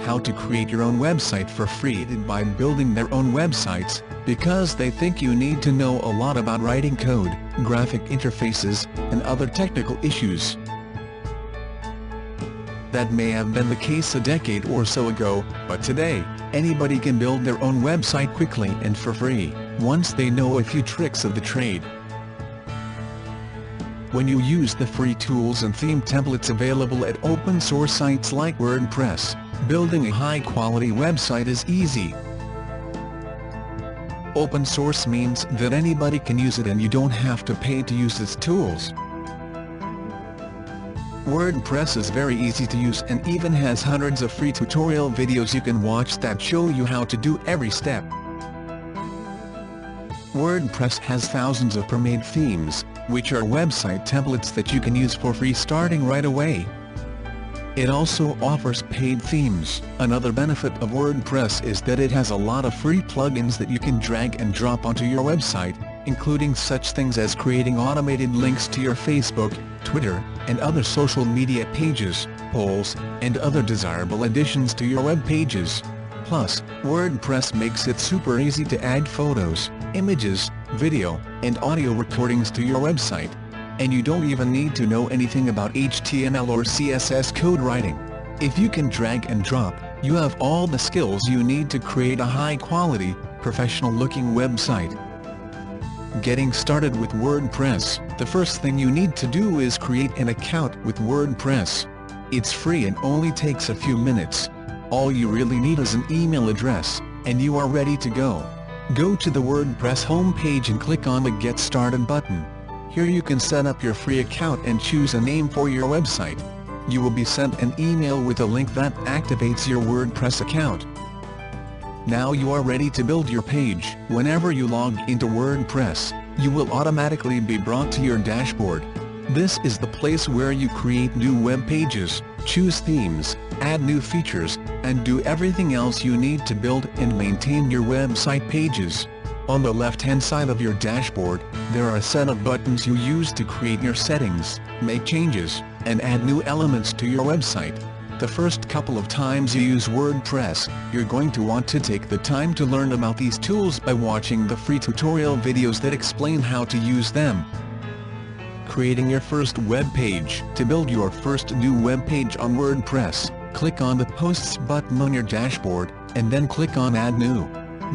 how to create your own website for free by building their own websites, because they think you need to know a lot about writing code, graphic interfaces, and other technical issues. That may have been the case a decade or so ago, but today, anybody can build their own website quickly and for free, once they know a few tricks of the trade. When you use the free tools and theme templates available at open-source sites like WordPress, building a high-quality website is easy. Open source means that anybody can use it and you don't have to pay to use its tools. WordPress is very easy to use and even has hundreds of free tutorial videos you can watch that show you how to do every step. WordPress has thousands of pre-made themes, which are website templates that you can use for free starting right away. It also offers paid themes. Another benefit of WordPress is that it has a lot of free plugins that you can drag and drop onto your website, including such things as creating automated links to your Facebook, Twitter, and other social media pages, polls, and other desirable additions to your web pages. Plus, WordPress makes it super easy to add photos, images, video, and audio recordings to your website. And you don't even need to know anything about HTML or CSS code writing. If you can drag and drop, you have all the skills you need to create a high-quality, professional-looking website. Getting started with WordPress, the first thing you need to do is create an account with WordPress. It's free and only takes a few minutes. All you really need is an email address, and you are ready to go. Go to the WordPress homepage and click on the Get Started button. Here you can set up your free account and choose a name for your website. You will be sent an email with a link that activates your WordPress account. Now you are ready to build your page. Whenever you log into WordPress, you will automatically be brought to your dashboard. This is the place where you create new web pages, choose themes, add new features, and do everything else you need to build and maintain your website pages. On the left-hand side of your dashboard, there are a set of buttons you use to create your settings, make changes, and add new elements to your website. The first couple of times you use WordPress, you're going to want to take the time to learn about these tools by watching the free tutorial videos that explain how to use them. Creating your first web page. To build your first new web page on WordPress, click on the Posts button on your dashboard, and then click on Add New.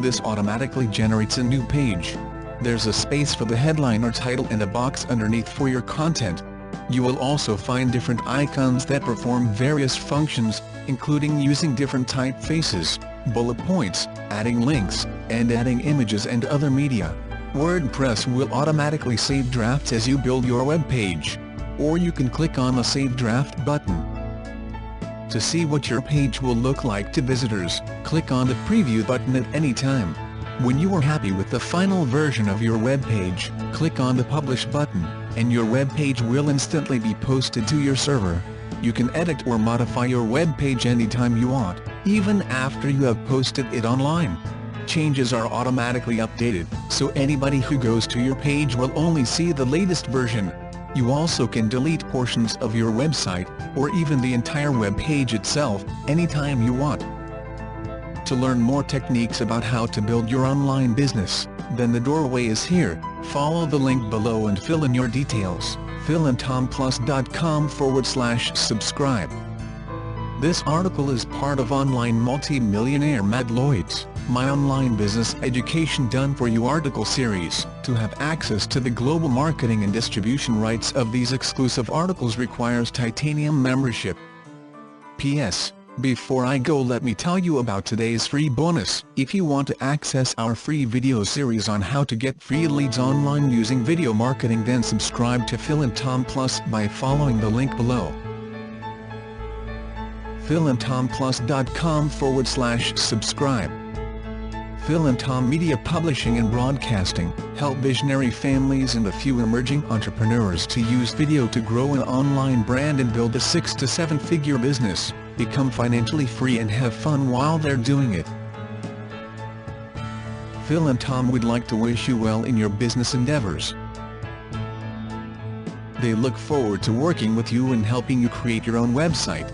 This automatically generates a new page. There's a space for the headline or title and a box underneath for your content. You will also find different icons that perform various functions, including using different typefaces, bullet points, adding links, and adding images and other media. WordPress will automatically save drafts as you build your web page. Or you can click on the Save Draft button. To see what your page will look like to visitors, click on the Preview button at any time. When you are happy with the final version of your web page, click on the Publish button, and your web page will instantly be posted to your server. You can edit or modify your web page anytime you want, even after you have posted it online. Changes are automatically updated, so anybody who goes to your page will only see the latest version. You also can delete portions of your website, or even the entire web page itself, anytime you want. To learn more techniques about how to build your online business, then the doorway is here. Follow the link below and fill in your details. philandtomplus.com/subscribe. This article is part of online multi-millionaire Matt Lloyd's My Online Business Education Done For You article series. To have access to the global marketing and distribution rights of these exclusive articles requires Titanium membership. P.S. Before I go, let me tell you about today's free bonus. If you want to access our free video series on how to get free leads online using video marketing, then subscribe to Phil and Tom Plus by following the link below. philandtomplus.com/subscribe. Phil and Tom Media Publishing and Broadcasting help visionary families and a few emerging entrepreneurs to use video to grow an online brand and build a 6- to 7-figure business, become financially free and have fun while they're doing it. Phil and Tom would like to wish you well in your business endeavors. They look forward to working with you and helping you create your own website.